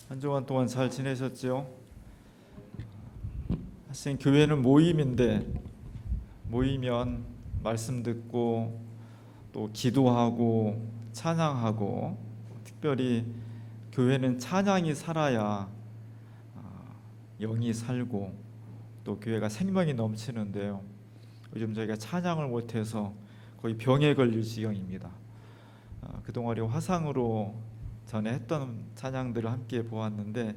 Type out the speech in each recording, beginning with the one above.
한 주간 동안 잘 지내셨지요? 사실 교회는 모임인데 모이면 말씀 듣고 또 기도하고 찬양하고, 특별히 교회는 찬양이 살아야 영이 살고 또 교회가 생명이 넘치는데요. 요즘 저희가 찬양을 못해서 거의 병에 걸릴 지경입니다. 그동안 화상으로 전에 했던 찬양들을 함께 보았는데,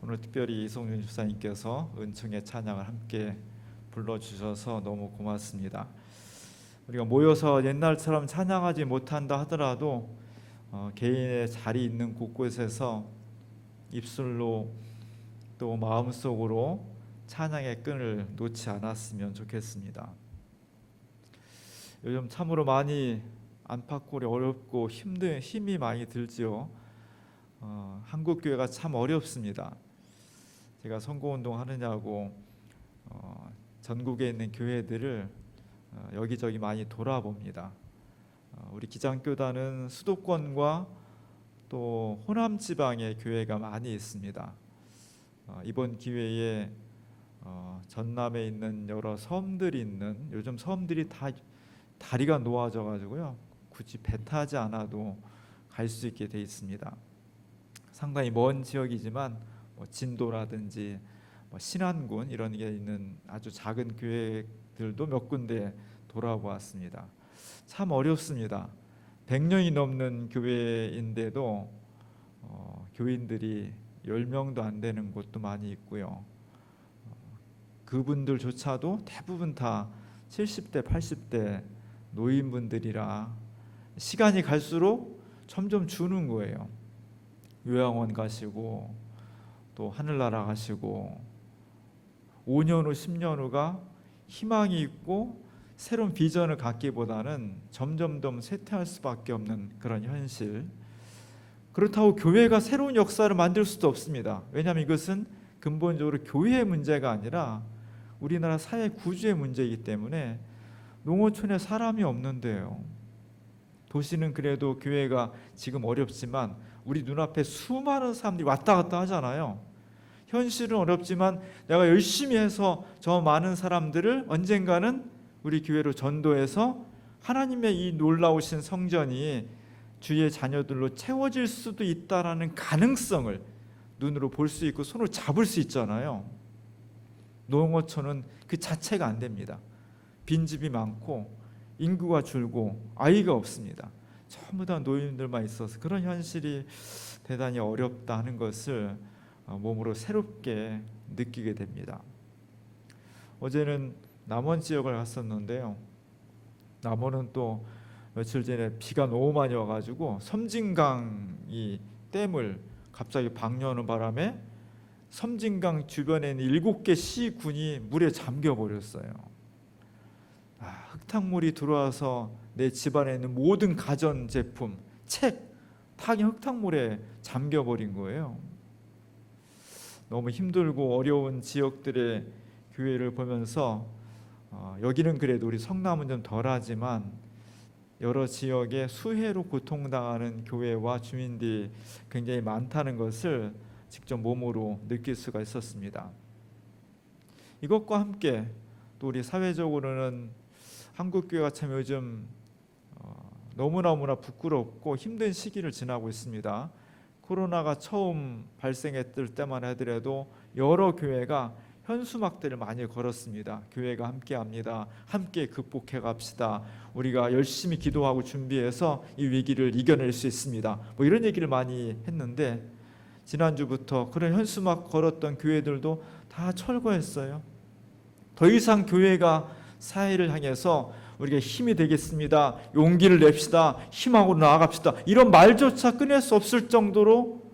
오늘 특별히 이성윤 집사님께서 은총의 찬양을 함께 불러주셔서 너무 고맙습니다. 우리가 모여서 옛날처럼 찬양하지 못한다 하더라도 개인의 자리 있는 곳곳에서 입술로 또 마음속으로 찬양의 끈을 놓지 않았으면 좋겠습니다. 요즘 참으로 많이 안팎골이 어렵고 힘이 많이 들지요. 한국 교회가 참 어렵습니다. 제가 선거운동 하느냐고 전국에 있는 교회들을 여기저기 많이 돌아봅니다. 우리 기장교단은 수도권과 또 호남 지방의 교회가 많이 있습니다. 이번 기회에 전남에 있는 여러 섬들이 있는, 요즘 섬들이 다 다리가 놓아져 가지고요, 굳이 배 타지 않아도 갈 수 있게 돼 있습니다. 상당히 먼 지역이지만 진도라든지 신안군 이런 게 있는 아주 작은 교회들도 몇 군데 돌아보았습니다. 참 어렵습니다. 100년이 넘는 교회인데도 교인들이 10명도 안 되는 곳도 많이 있고요. 그분들조차도 대부분 다 70대, 80대 노인분들이라 시간이 갈수록 점점 주는 거예요. 요양원 가시고 또 하늘나라 가시고, 5년 후 10년 후가 희망이 있고 새로운 비전을 갖기보다는 점점 더 쇠퇴할 수밖에 없는 그런 현실. 그렇다고 교회가 새로운 역사를 만들 수도 없습니다. 왜냐하면 이것은 근본적으로 교회의 문제가 아니라 우리나라 사회 구조의 문제이기 때문에, 농어촌에 사람이 없는데요. 도시는 그래도 교회가 지금 어렵지만 우리 눈앞에 수많은 사람들이 왔다 갔다 하잖아요. 현실은 어렵지만 내가 열심히 해서 저 많은 사람들을 언젠가는 우리 교회로 전도해서 하나님의 이 놀라우신 성전이 주의 자녀들로 채워질 수도 있다라는 가능성을 눈으로 볼 수 있고 손으로 잡을 수 있잖아요. 농어촌은 그 자체가 안 됩니다. 빈집이 많고 인구가 줄고 아이가 없습니다. 전부 다 노인들만 있어서 그런 현실이 대단히 어렵다 하는 것을 몸으로 새롭게 느끼게 됩니다. 어제는 남원 지역을 갔었는데요. 남원은 또 며칠 전에 비가 너무 많이 와가지고 섬진강이 댐을 갑자기 방류하는 바람에 섬진강 주변에 있는 7개 시군이 물에 잠겨버렸어요. 흙탕물이 들어와서 내 집안에 있는 모든 가전제품, 책, 다 흙탕물에 잠겨버린 거예요. 너무 힘들고 어려운 지역들의 교회를 보면서 여기는 그래도 우리 성남은 좀 덜하지만 여러 지역에 수해로 고통당하는 교회와 주민들이 굉장히 많다는 것을 직접 몸으로 느낄 수가 있었습니다. 이것과 함께 또 우리 사회적으로는 한국교회가 참 요즘 너무나 부끄럽고 힘든 시기를 지나고 있습니다. 코로나가 처음 발생했을 때만 하더라도 여러 교회가 현수막들을 많이 걸었습니다. 교회가 함께합니다. 함께 극복해 갑시다. 우리가 열심히 기도하고 준비해서 이 위기를 이겨낼 수 있습니다. 이런 얘기를 많이 했는데, 지난주부터 그런 현수막 걸었던 교회들도 다 철거했어요. 더 이상 교회가 사회를 향해서 우리가 힘이 되겠습니다, 용기를 냅시다, 희망으로 나아갑시다, 이런 말조차 꺼낼 수 없을 정도로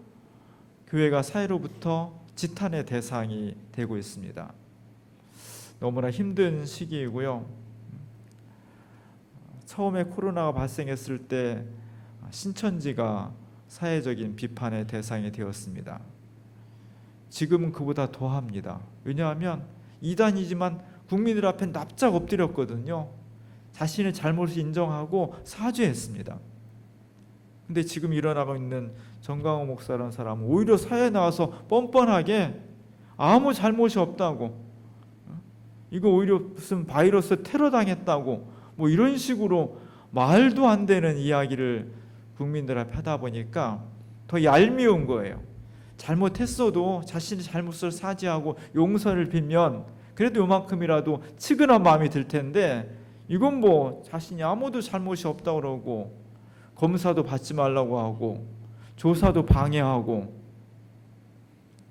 교회가 사회로부터 지탄의 대상이 되고 있습니다. 너무나 힘든 시기이고요. 처음에 코로나가 발생했을 때 신천지가 사회적인 비판의 대상이 되었습니다. 지금은 그보다 더합니다. 왜냐하면 이단이지만 국민들 앞에 납작 엎드렸거든요. 자신의 잘못을 인정하고 사죄했습니다. 근데 지금 일어나고 있는 정강호 목사라는 사람은 오히려 사회에 나와서 뻔뻔하게 아무 잘못이 없다고, 이거 오히려 무슨 바이러스 테러 당했다고 뭐 이런 식으로 말도 안 되는 이야기를 국민들 앞에 하다 보니까 더 얄미운 거예요. 잘못했어도 자신의 잘못을 사죄하고 용서를 빌면 그래도 요만큼이라도 측은한 마음이 들 텐데, 이건 뭐 자신이 아무도 잘못이 없다고 그러고 검사도 받지 말라고 하고 조사도 방해하고,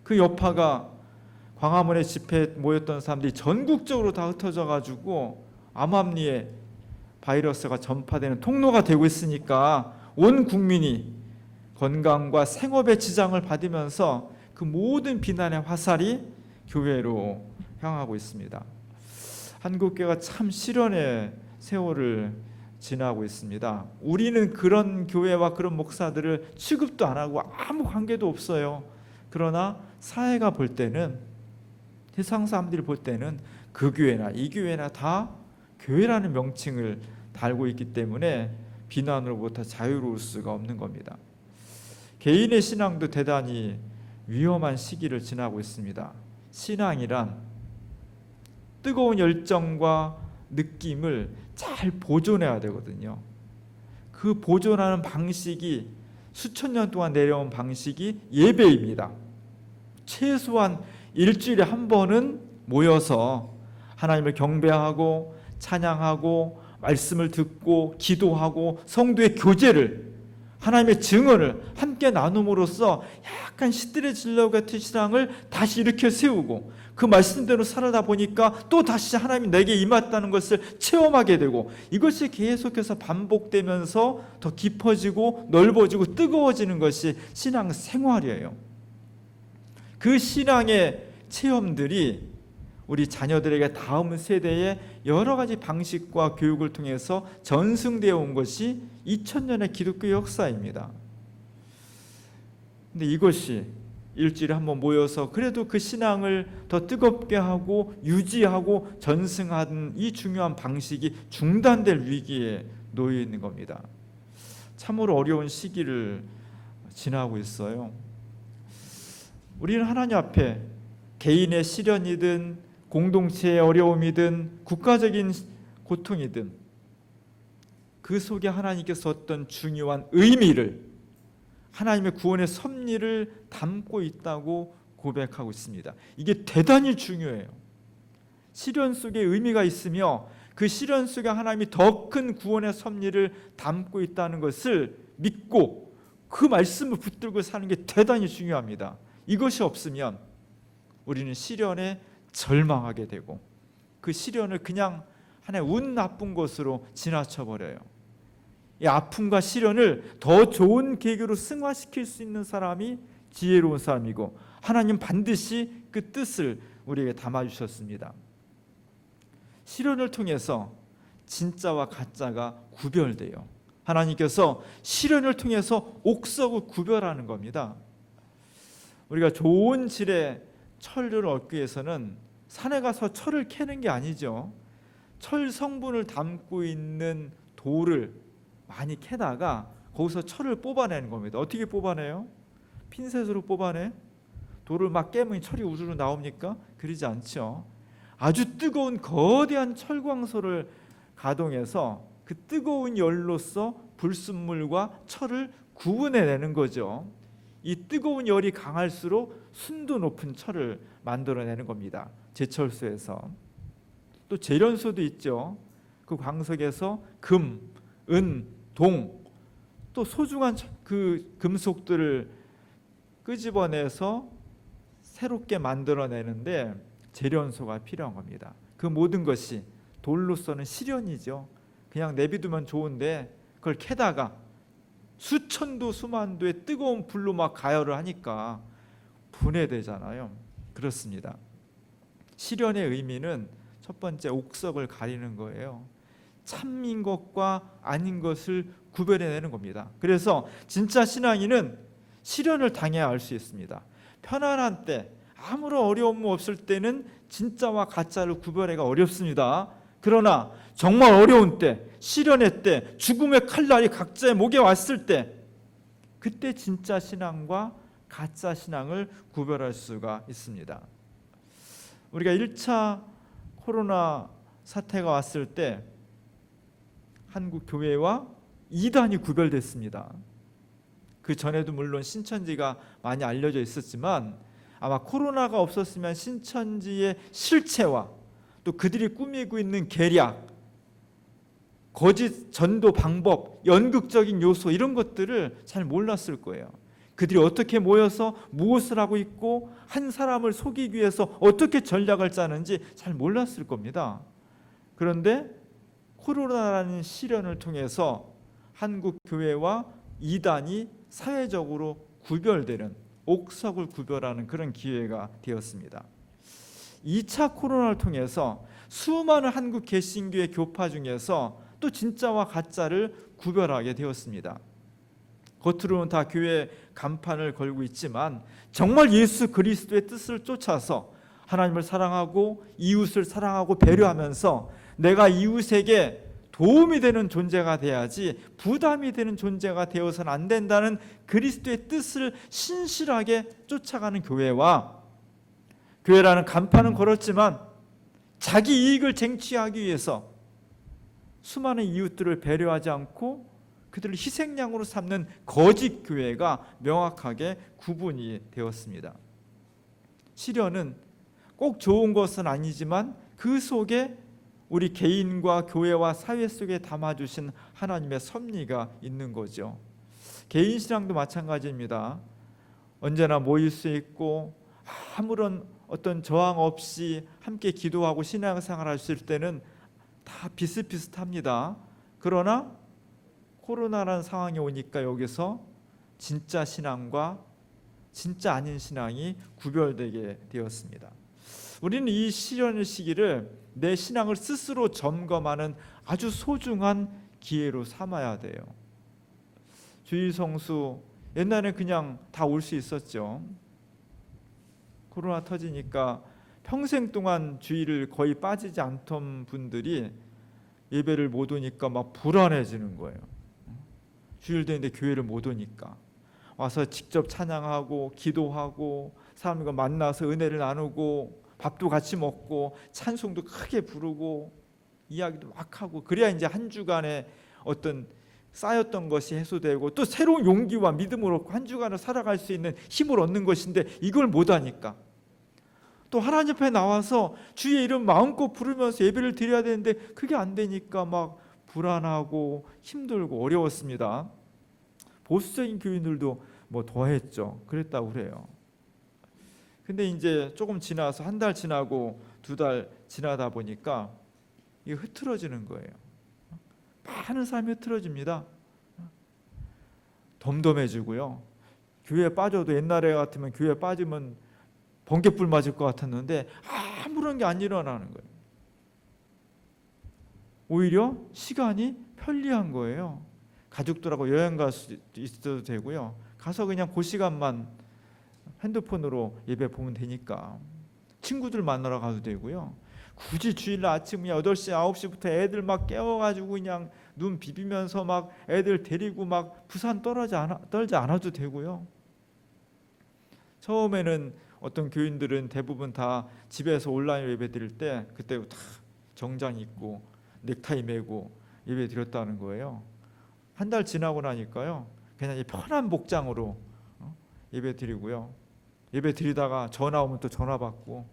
그 여파가 광화문에 집회에 모였던 사람들이 전국적으로 다 흩어져 가지고 암암리에 바이러스가 전파되는 통로가 되고 있으니까 온 국민이 건강과 생업에 지장을 받으면서 그 모든 비난의 화살이 교회로 향하고 있습니다. 한국교회가 참 시련의 세월을 지나고 있습니다. 우리는 그런 교회와 그런 목사들을 취급도 안 하고 아무 관계도 없어요. 그러나 사회가 볼 때는, 세상 사람들이 볼 때는 그 교회나 이 교회나 다 교회라는 명칭을 달고 있기 때문에 비난으로부터 자유로울 수가 없는 겁니다. 개인의 신앙도 대단히 위험한 시기를 지나고 있습니다. 신앙이란 뜨거운 열정과 느낌을 잘 보존해야 되거든요. 그 보존하는 방식이 수천 년 동안 내려온 방식이 예배입니다. 최소한 일주일에 한 번은 모여서 하나님을 경배하고 찬양하고 말씀을 듣고 기도하고 성도의 교제를, 하나님의 증언을 함께 나눔으로써 약간 시들해지려고 같은 신앙을 다시 일으켜 세우고, 그 말씀대로 살아다 보니까 또 다시 하나님이 내게 임했다는 것을 체험하게 되고, 이것이 계속해서 반복되면서 더 깊어지고 넓어지고 뜨거워지는 것이 신앙 생활이에요. 그 신앙의 체험들이 우리 자녀들에게 다음 세대의 여러 가지 방식과 교육을 통해서 전승되어 온 것이 2000년의 기독교 역사입니다. 근데 이것이 일주일에 한번 모여서 그래도 그 신앙을 더 뜨겁게 하고 유지하고 전승하는 이 중요한 방식이 중단될 위기에 놓여 있는 겁니다. 참으로 어려운 시기를 지나고 있어요. 우리는 하나님 앞에 개인의 시련이든 공동체의 어려움이든 국가적인 고통이든 그 속에 하나님께서 어떤 중요한 의미를, 하나님의 구원의 섭리를 담고 있다고 고백하고 있습니다. 이게 대단히 중요해요. 시련 속에 의미가 있으며 그 시련 속에 하나님이 더 큰 구원의 섭리를 담고 있다는 것을 믿고 그 말씀을 붙들고 사는 게 대단히 중요합니다. 이것이 없으면 우리는 시련에 절망하게 되고 그 시련을 그냥 하나의 운 나쁜 것으로 지나쳐 버려요. 이 아픔과 시련을 더 좋은 계기로 승화시킬 수 있는 사람이 지혜로운 사람이고, 하나님 반드시 그 뜻을 우리에게 담아주셨습니다. 시련을 통해서 진짜와 가짜가 구별돼요. 하나님께서 시련을 통해서 옥석을 구별하는 겁니다. 우리가 좋은 질의 철을 얻기 위해서는 산에 가서 철을 캐는 게 아니죠. 철 성분을 담고 있는 돌을 많이 캐다가 거기서 철을 뽑아내는 겁니다. 어떻게 뽑아내요? 핀셋으로 뽑아내? 돌을 막 깨면 철이 우르르 나옵니까? 그러지 않죠. 아주 뜨거운 거대한 철광소를 가동해서 그 뜨거운 열로서 불순물과 철을 구분해내는 거죠. 이 뜨거운 열이 강할수록 순도 높은 철을 만들어내는 겁니다. 제철소에서. 또 제련소도 있죠. 그 광석에서 금, 은, 동, 또 소중한 그 금속들을 끄집어내서 새롭게 만들어내는데 제련소가 필요한 겁니다. 그 모든 것이 돌로서는 시련이죠. 그냥 내비두면 좋은데 그걸 캐다가 수천도 수만도의 뜨거운 불로 막 가열을 하니까 분해되잖아요. 그렇습니다. 시련의 의미는 첫 번째 옥석을 가리는 거예요. 참인 것과 아닌 것을 구별해내는 겁니다. 그래서 진짜 신앙인은 시련을 당해야 알 수 있습니다. 편안한 때, 아무런 어려움 없을 때는 진짜와 가짜를 구별하기가 어렵습니다. 그러나 정말 어려운 때, 시련의 때, 죽음의 칼날이 각자의 목에 왔을 때, 그때 진짜 신앙과 가짜 신앙을 구별할 수가 있습니다. 우리가 1차 코로나 사태가 왔을 때 한국 교회와 이단이 구별됐습니다. 그 전에도 물론 신천지가 많이 알려져 있었지만 아마 코로나가 없었으면 신천지의 실체와 또 그들이 꾸미고 있는 계략, 거짓 전도 방법, 연극적인 요소 이런 것들을 잘 몰랐을 거예요. 그들이 어떻게 모여서 무엇을 하고 있고 한 사람을 속이기 위해서 어떻게 전략을 짜는지 잘 몰랐을 겁니다. 그런데 코로나라는 시련을 통해서 한국 교회와 이단이 사회적으로 구별되는, 옥석을 구별하는 그런 기회가 되었습니다. 2차 코로나를 통해서 수많은 한국 개신교의 교파 중에서 또 진짜와 가짜를 구별하게 되었습니다. 겉으로는 다 교회 간판을 걸고 있지만 정말 예수 그리스도의 뜻을 쫓아서 하나님을 사랑하고 이웃을 사랑하고 배려하면서 내가 이웃에게 도움이 되는 존재가 돼야지 부담이 되는 존재가 되어서는 안 된다는 그리스도의 뜻을 신실하게 쫓아가는 교회와, 교회라는 간판은 걸었지만 자기 이익을 쟁취하기 위해서 수많은 이웃들을 배려하지 않고 그들을 희생양으로 삼는 거짓 교회가 명확하게 구분이 되었습니다. 시련은 꼭 좋은 것은 아니지만 그 속에 우리 개인과 교회와 사회 속에 담아주신 하나님의 섭리가 있는 거죠. 개인 신앙도 마찬가지입니다. 언제나 모일 수 있고 아무런 어떤 저항 없이 함께 기도하고 신앙생활 하실 때는 다 비슷비슷합니다. 그러나 코로나라는 상황이 오니까 여기서 진짜 신앙과 진짜 아닌 신앙이 구별되게 되었습니다. 우리는 이 시련의 시기를 내 신앙을 스스로 점검하는 아주 소중한 기회로 삼아야 돼요. 주일 성수 옛날에 그냥 다 올 수 있었죠. 코로나 터지니까 평생 동안 주일을 거의 빠지지 않던 분들이 예배를 못 오니까 막 불안해지는 거예요. 주일 되는데 교회를 못 오니까 와서 직접 찬양하고 기도하고 사람과 만나서 은혜를 나누고 밥도 같이 먹고 찬송도 크게 부르고 이야기도 막 하고, 그래야 이제 한 주간의 어떤 쌓였던 것이 해소되고 또 새로운 용기와 믿음으로 한 주간을 살아갈 수 있는 힘을 얻는 것인데 이걸 못하니까 또 하나님 앞에 나와서 주의 이름 마음껏 부르면서 예배를 드려야 되는데 그게 안 되니까 막 불안하고 힘들고 어려웠습니다. 보수적인 교인들도 뭐 더했죠. 그랬다고 그래요. 근데 이제 조금 지나서 한 달 지나고 두 달 지나다 보니까 이게 흐트러지는 거예요. 많은 사람이 흐트러집니다. 덤덤해지고요. 교회에 빠져도 옛날에 같으면 교회에 빠지면 번개불 맞을 것 같았는데 아무런 게 안 일어나는 거예요. 오히려 시간이 편리한 거예요. 가족들하고 여행 갈 수 있어도 되고요. 가서 그냥 그 시간만 핸드폰으로 예배 보면 되니까 친구들 만나러 가도 되고요. 굳이 주일날 아침 8시, 9시부터 애들 막 깨워가지고 그냥 눈 비비면서 막 애들 데리고 막 부산 떨지 않아도 되고요. 처음에는 어떤 교인들은 대부분 다 집에서 온라인 예배 드릴 때 그때 다 정장 입고 넥타이 매고 예배 드렸다는 거예요. 한 달 지나고 나니까요, 그냥 이 편한 복장으로 예배 드리고요. 예배 드리다가 전화 오면 또 전화 받고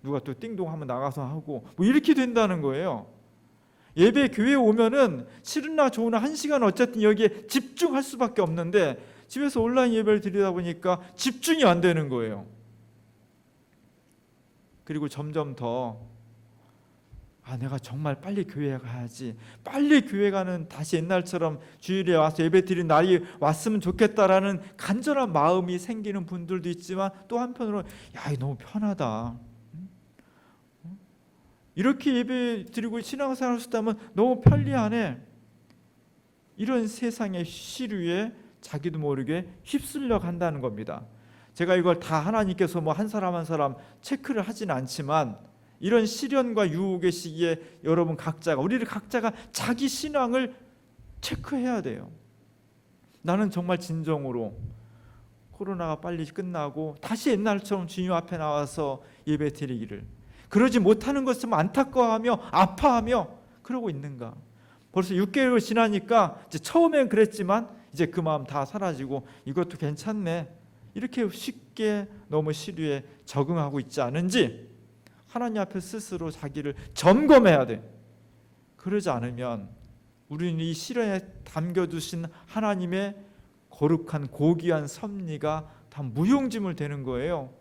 누가 또 띵동 하면 나가서 하고 뭐 이렇게 된다는 거예요. 예배 교회에 오면은 싫으나 좋으나 1시간 어쨌든 여기에 집중할 수밖에 없는데 집에서 온라인 예배를 드리다 보니까 집중이 안 되는 거예요. 그리고 점점 더 내가 정말 빨리 교회에 가야지, 빨리 교회 가는 다시 옛날처럼 주일에 와서 예배 드리는 날이 왔으면 좋겠다라는 간절한 마음이 생기는 분들도 있지만 또 한편으로 야, 이거 너무 편하다, 이렇게 예배 드리고 신앙생활 할 수 있다면 너무 편리하네, 이런 세상의 시류에 자기도 모르게 휩쓸려 간다는 겁니다. 제가 이걸 다 하나님께서 뭐 한 사람 한 사람 체크를 하진 않지만 이런 시련과 유혹의 시기에 우리를 각자가 자기 신앙을 체크해야 돼요. 나는 정말 진정으로 코로나가 빨리 끝나고 다시 옛날처럼 주님 앞에 나와서 예배 드리기를, 그러지 못하는 것을 안타까워하며 아파하며 그러고 있는가? 벌써 6개월 지나니까 이제 처음엔 그랬지만 이제 그 마음 다 사라지고 이것도 괜찮네, 이렇게 쉽게 너무 시류에 적응하고 있지 않은지 하나님 앞에 스스로 자기를 점검해야 돼. 그러지 않으면 우리는 이 시련에 담겨두신 하나님의 거룩한 고귀한 섭리가 다 무용지물 되는 거예요.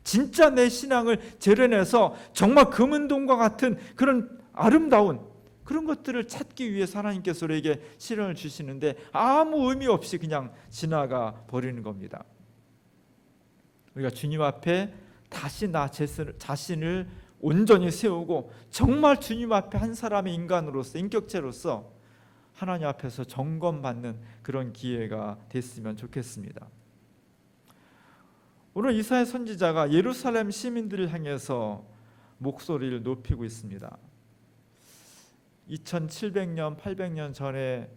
진짜 내 신앙을 재련해서 정말 금은동과 같은 그런 아름다운 그런 것들을 찾기 위해서 하나님께서 우리에게 시련을 주시는데 아무 의미 없이 그냥 지나가 버리는 겁니다. 우리가 주님 앞에 다시 나 자신을 온전히 세우고 정말 주님 앞에 한 사람의 인간으로서, 인격체로서 하나님 앞에서 점검받는 그런 기회가 됐으면 좋겠습니다. 오늘 이사야 선지자가 예루살렘 시민들을 향해서 목소리를 높이고 있습니다. 2700년, 800년 전에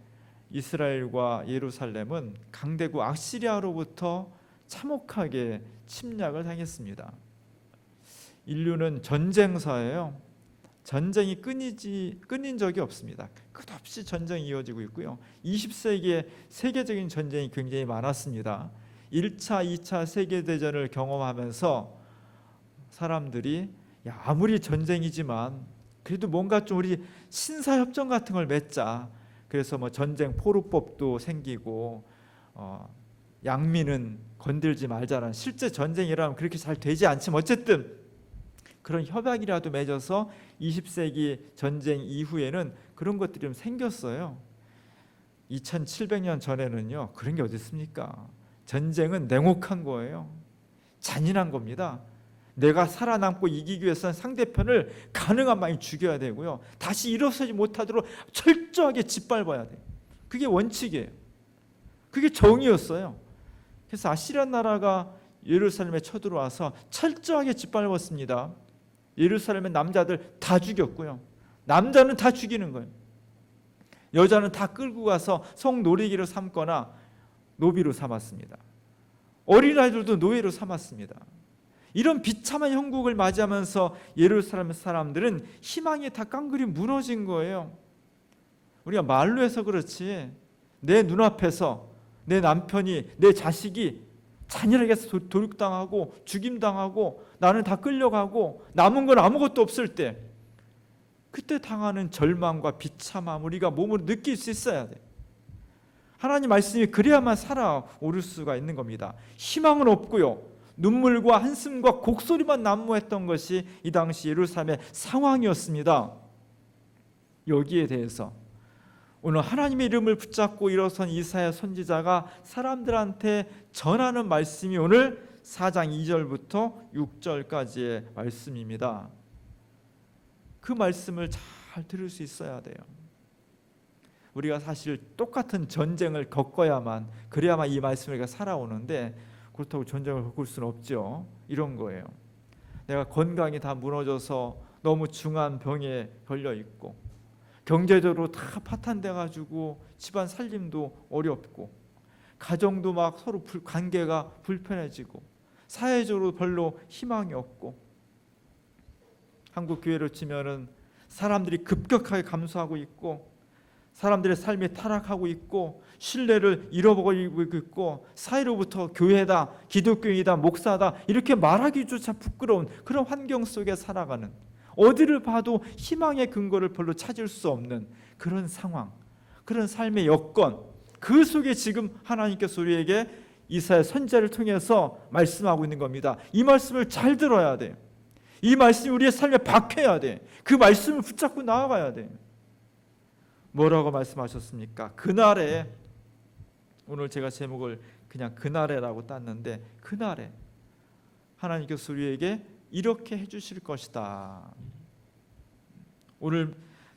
이스라엘과 예루살렘은 강대국 아시리아로부터 참혹하게 침략을 당했습니다. 인류는 전쟁사예요. 전쟁이 끊인 적이 없습니다. 끝없이 전쟁이 이어지고 있고요. 20세기에 세계적인 전쟁이 굉장히 많았습니다. 1차, 2차 세계대전을 경험하면서 사람들이 아무리 전쟁이지만 그래도 뭔가 좀 우리 신사협정 같은 걸 맺자. 그래서 뭐 전쟁 포로법도 생기고 양민은 건들지 말자라는, 실제 전쟁이라면 그렇게 잘 되지 않지만 어쨌든 그런 협약이라도 맺어서 20세기 전쟁 이후에는 그런 것들이 좀 생겼어요. 2700년 전에는요 그런 게 어디 있습니까? 전쟁은 냉혹한 거예요. 잔인한 겁니다. 내가 살아남고 이기기 위해서는 상대편을 가능한 많이 죽여야 되고요, 다시 일어서지 못하도록 철저하게 짓밟아야 돼요. 그게 원칙이에요. 그게 정의였어요. 그래서 아시리아 나라가 예루살렘에 쳐들어와서 철저하게 짓밟았습니다. 예루살렘의 남자들 다 죽였고요, 남자는 다 죽이는 거예요. 여자는 다 끌고 가서 성놀이기로 삼거나 노비로 삼았습니다. 어린아이들도 노예로 삼았습니다. 이런 비참한 형국을 맞이하면서 예루살렘 사람들은 희망이 다 깡그리 무너진 거예요. 우리가 말로 해서 그렇지 내 눈앞에서 내 남편이, 내 자식이 잔인하게 도륙당하고 죽임당하고 나는 다 끌려가고 남은 건 아무것도 없을 때, 그때 당하는 절망과 비참함 우리가 몸으로 느낄 수 있어야 돼. 하나님 말씀이 그래야만 살아오를 수가 있는 겁니다. 희망은 없고요, 눈물과 한숨과 곡소리만 난무했던 것이 이 당시 예루살렘의 상황이었습니다. 여기에 대해서 오늘 하나님의 이름을 붙잡고 일어선 이사야 선지자가 사람들한테 전하는 말씀이 오늘 4장 2절부터 6절까지의 말씀입니다. 그 말씀을 잘 들을 수 있어야 돼요. 우리가 사실 똑같은 전쟁을 겪어야만, 그래야만 이 말씀을 우리가 살아오는데 그렇다고 전쟁을 겪을 수는 없죠. 이런 거예요. 내가 건강이 다 무너져서 너무 중한 병에 걸려 있고 경제적으로 다 파탄돼 가지고 집안 살림도 어렵고 가정도 막 서로 관계가 불편해지고 사회적으로 별로 희망이 없고, 한국 교회로 치면은 사람들이 급격하게 감소하고 있고 사람들의 삶이 타락하고 있고 신뢰를 잃어버리고 있고 사회로부터 교회다, 기독교인이다, 목사다 이렇게 말하기조차 부끄러운 그런 환경 속에 살아가는, 어디를 봐도 희망의 근거를 별로 찾을 수 없는 그런 상황, 그런 삶의 여건, 그 속에 지금 하나님께서 우리에게 이사야 선지자를 통해서 말씀하고 있는 겁니다. 이 말씀을 잘 들어야 돼. 이 말씀이 우리의 삶에 박혀야 돼. 그 말씀을 붙잡고 나아가야 돼. 뭐라고 말씀하셨습니까? 그날에, 오늘 제가 제목을 그냥 그날에라고 땄는데, 그날에 하나님께서 우리에게 이렇게 해주실 것이다. 오늘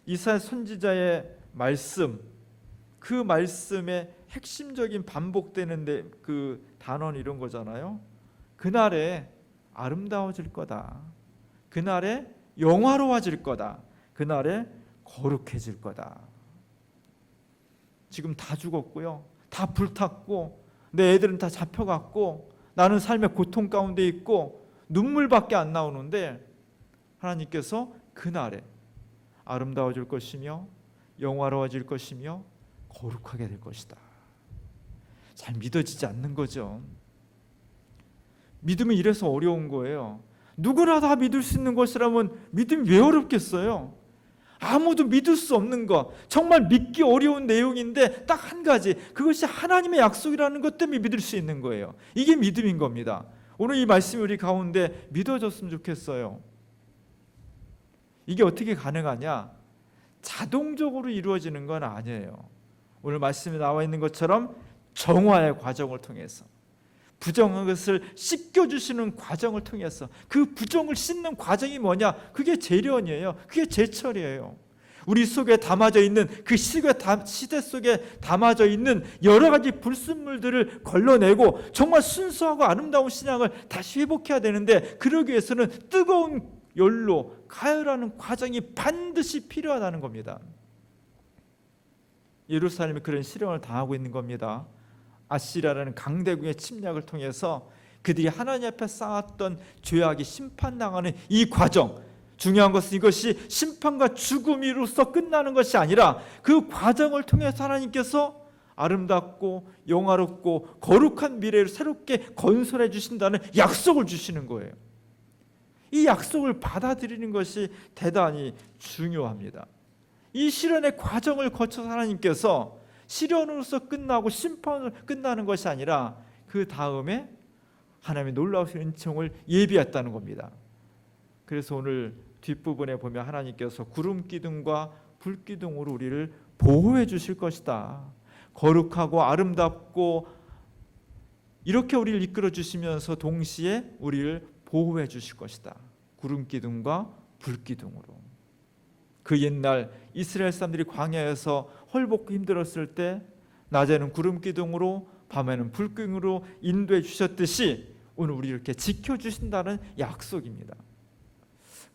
이사야 선지자의 말씀, 그 말씀의 핵심적인 반복되는데 그 단어는 이런 거잖아요. 그날에 아름다워질 거다. 그날에 영화로워질 거다. 그날에 거룩해질 거다. 지금 다 죽었고요, 다 불탔고 내 애들은 다 잡혀갔고 나는 삶의 고통 가운데 있고 눈물밖에 안 나오는데 하나님께서 그날에 아름다워질 것이며 영화로워질 것이며 거룩하게 될 것이다. 잘 믿어지지 않는 거죠. 믿음은 이래서 어려운 거예요. 누구나 다 믿을 수 있는 것이라면 믿음이 왜 어렵겠어요? 아무도 믿을 수 없는 것, 정말 믿기 어려운 내용인데 딱 한 가지, 그것이 하나님의 약속이라는 것 때문에 믿을 수 있는 거예요. 이게 믿음인 겁니다. 오늘 이 말씀이 우리 가운데 믿어졌으면 좋겠어요. 이게 어떻게 가능하냐? 자동적으로 이루어지는 건 아니에요. 오늘 말씀에 나와 있는 것처럼 정화의 과정을 통해서, 부정한 것을 씻겨주시는 과정을 통해서, 그 부정을 씻는 과정이 뭐냐? 그게 재련이에요. 그게 제철이에요. 우리 속에 담아져 있는 그 시대 속에 담아져 있는 여러 가지 불순물들을 걸러내고 정말 순수하고 아름다운 신앙을 다시 회복해야 되는데, 그러기 위해서는 뜨거운 열로 가열하는 과정이 반드시 필요하다는 겁니다. 예루살렘이 그런 시련을 당하고 있는 겁니다. 아시리아라는 강대국의 침략을 통해서 그들이 하나님 앞에 쌓았던 죄악이 심판당하는 이 과정, 중요한 것은 이것이 심판과 죽음으로서 끝나는 것이 아니라 그 과정을 통해서 하나님께서 아름답고 영화롭고 거룩한 미래를 새롭게 건설해 주신다는 약속을 주시는 거예요. 이 약속을 받아들이는 것이 대단히 중요합니다. 이 시련의 과정을 거쳐서 하나님께서 시련으로서 끝나고 심판으로 끝나는 것이 아니라 그 다음에 하나님의 놀라우신 은총을 예비했다는 겁니다. 그래서 오늘 뒷부분에 보면 하나님께서 구름 기둥과 불 기둥으로 우리를 보호해 주실 것이다. 거룩하고 아름답고 이렇게 우리를 이끌어 주시면서 동시에 우리를 보호해 주실 것이다. 구름 기둥과 불 기둥으로. 그 옛날 이스라엘 사람들이 광야에서 헐벗고 힘들었을 때 낮에는 구름 기둥으로 밤에는 불 기둥으로 인도해 주셨듯이 오늘 우리 이렇게 지켜주신다는 약속입니다.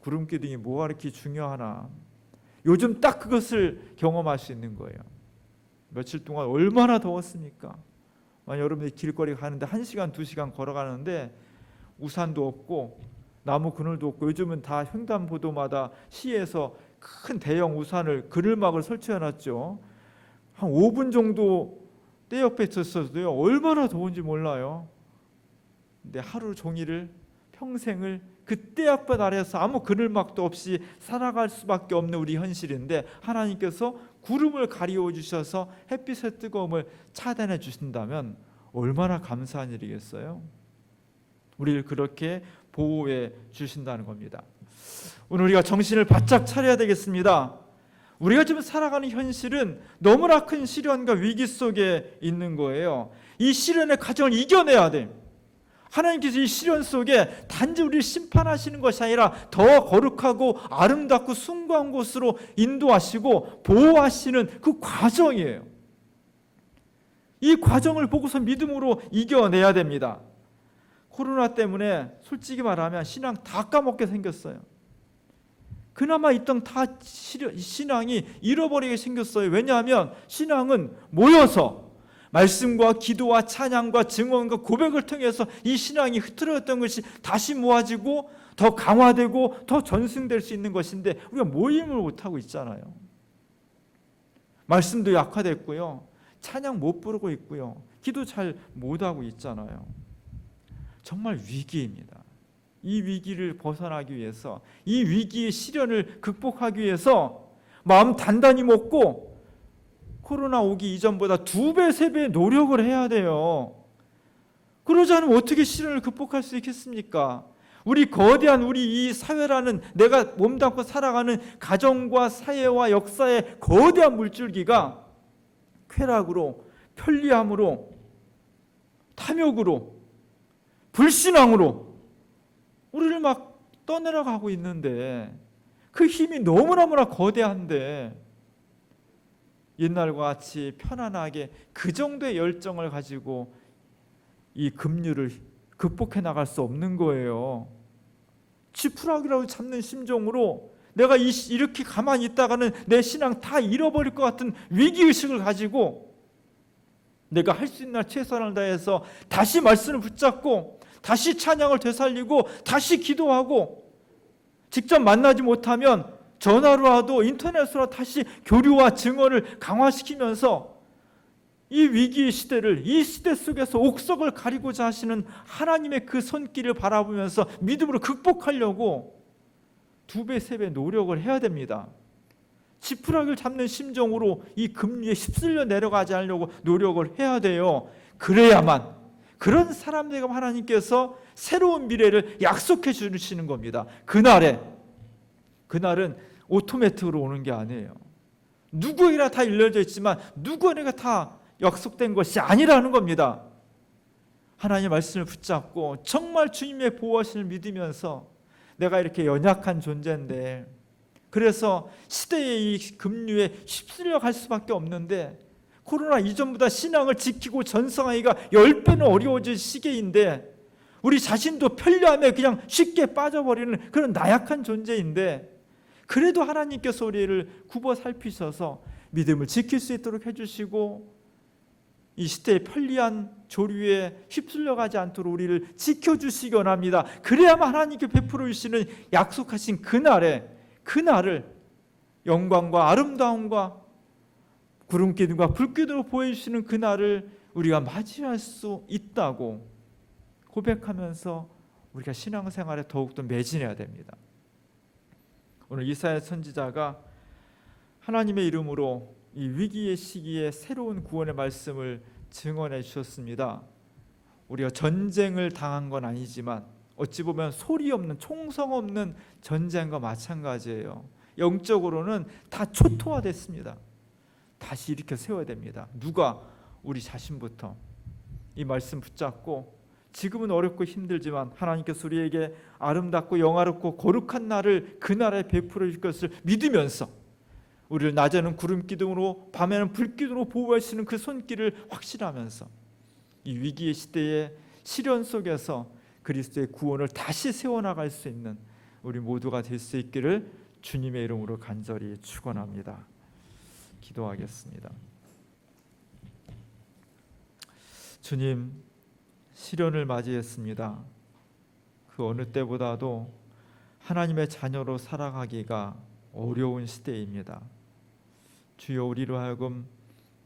구름 기둥이 뭐가 이렇게 중요하나? 요즘 딱 그것을 경험할 수 있는 거예요. 며칠 동안 얼마나 더웠습니까? 여러분들이 길거리 가는데 1시간, 2시간 걸어가는데 우산도 없고 나무 그늘도 없고, 요즘은 다 횡단보도마다 시에서 큰 대형 우산을 그늘막을 설치해놨죠. 한 5분 정도 때 옆에 있었어도요 얼마나 더운지 몰라요. 근데 하루 종일을 평생을 그 때 앞에 아래에서 아무 그늘막도 없이 살아갈 수밖에 없는 우리 현실인데, 하나님께서 구름을 가리워 주셔서 햇빛의 뜨거움을 차단해 주신다면 얼마나 감사한 일이겠어요. 우리를 그렇게 보호해 주신다는 겁니다. 오늘 우리가 정신을 바짝 차려야 되겠습니다. 우리가 지금 살아가는 현실은 너무나 큰 시련과 위기 속에 있는 거예요. 이 시련의 과정을 이겨내야 돼. 하나님께서 이 시련 속에 단지 우리를 심판하시는 것이 아니라 더 거룩하고 아름답고 숭고한 곳으로 인도하시고 보호하시는 그 과정이에요. 이 과정을 보고서 믿음으로 이겨내야 됩니다. 코로나 때문에 솔직히 말하면 신앙 다 까먹게 생겼어요. 그나마 있던 다 신앙이 잃어버리게 생겼어요. 왜냐하면 신앙은 모여서 말씀과 기도와 찬양과 증언과 고백을 통해서 이 신앙이 흐트러졌던 것이 다시 모아지고 더 강화되고 더 전승될 수 있는 것인데, 우리가 모임을 못하고 있잖아요. 말씀도 약화됐고요, 찬양 못 부르고 있고요, 기도 잘 못하고 있잖아요. 정말 위기입니다. 이 위기를 벗어나기 위해서, 이 위기의 시련을 극복하기 위해서 마음 단단히 먹고 코로나 오기 이전보다 2배, 3배 노력을 해야 돼요. 그러지 않으면 어떻게 시련을 극복할 수 있겠습니까? 우리 거대한 우리 이 사회라는, 내가 몸담고 살아가는 가정과 사회와 역사의 거대한 물줄기가 쾌락으로, 편리함으로, 탐욕으로, 불신앙으로 우리를 막 떠내려가고 있는데, 그 힘이 너무너무나 거대한데 옛날과 같이 편안하게 그 정도의 열정을 가지고 이 급류를 극복해 나갈 수 없는 거예요. 지푸라기라도 잡는 심정으로 내가 이렇게 가만히 있다가는 내 신앙 다 잃어버릴 것 같은 위기의식을 가지고 내가 할 수 있는 한 최선을 다해서 다시 말씀을 붙잡고 다시 찬양을 되살리고 다시 기도하고, 직접 만나지 못하면 전화로라도 인터넷으로 다시 교류와 증언을 강화시키면서 이 위기의 시대를, 이 시대 속에서 옥석을 가리고자 하시는 하나님의 그 손길을 바라보면서 믿음으로 극복하려고 2배, 3배 노력을 해야 됩니다. 지푸라기를 잡는 심정으로 이 금리에 휩쓸려 내려가지 않으려고 노력을 해야 돼요. 그래야만, 그런 사람들에게 하나님께서 새로운 미래를 약속해 주시는 겁니다. 그날은 오토매틱으로 오는 게 아니에요. 누구에게나 다 일러져 있지만 누구에게 다 약속된 것이 아니라는 겁니다. 하나님의 말씀을 붙잡고 정말 주님의 보호하심을 믿으면서 내가 이렇게 연약한 존재인데, 그래서 시대의 이 급류에 휩쓸려 갈 수밖에 없는데, 코로나 이전보다 신앙을 지키고 전성하기가 10배는 어려워질 시기인데, 우리 자신도 편리함에 그냥 쉽게 빠져버리는 그런 나약한 존재인데, 그래도 하나님께서 우리를 굽어 살피셔서 믿음을 지킬 수 있도록 해주시고, 이 시대의 편리한 조류에 휩쓸려가지 않도록 우리를 지켜주시기 원합니다. 그래야만 하나님께 베풀어 주시는 약속하신 그날을 영광과 아름다움과 구름 기둥과 불 기둥으로 보여주시는 그날을 우리가 맞이할 수 있다고 고백하면서 우리가 신앙생활에 더욱더 매진해야 됩니다. 오늘 이사야 선지자가 하나님의 이름으로 이 위기의 시기에 새로운 구원의 말씀을 증언해 주셨습니다. 우리가 전쟁을 당한 건 아니지만 어찌 보면 소리 없는, 총성 없는 전쟁과 마찬가지예요. 영적으로는 다 초토화됐습니다. 다시 일으켜 세워야 됩니다. 누가? 우리 자신부터 이 말씀 붙잡고, 지금은 어렵고 힘들지만 하나님께서 우리에게 아름답고 영화롭고 거룩한 날을, 그 날에 베풀어 줄 것을 믿으면서 우리를 낮에는 구름 기둥으로 밤에는 불 기둥으로 보호하시는 그 손길을 확신하면서 이 위기의 시대의 시련 속에서 그리스도의 구원을 다시 세워나갈 수 있는 우리 모두가 될 수 있기를 주님의 이름으로 간절히 축원합니다. 기도하겠습니다. 주님, 시련을 맞이했습니다. 그 어느 때보다도 하나님의 자녀로 살아가기가 어려운 시대입니다. 주여, 우리로 하여금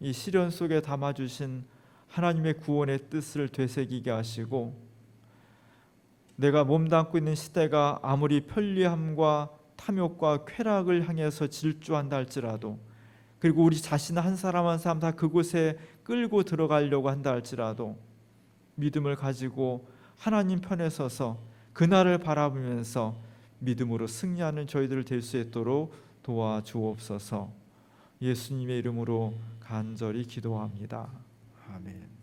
이 시련 속에 담아주신 하나님의 구원의 뜻을 되새기게 하시고, 내가 몸담고 있는 시대가 아무리 편리함과 탐욕과 쾌락을 향해서 질주한다 할지라도, 그리고 우리 자신 한 사람 한 사람 다 그곳에 끌고 들어가려고 한다 할지라도 믿음을 가지고 하나님 편에 서서 그날을 바라보면서 믿음으로 승리하는 저희들 될 수 있도록 도와주옵소서. 예수님의 이름으로 간절히 기도합니다. 아멘.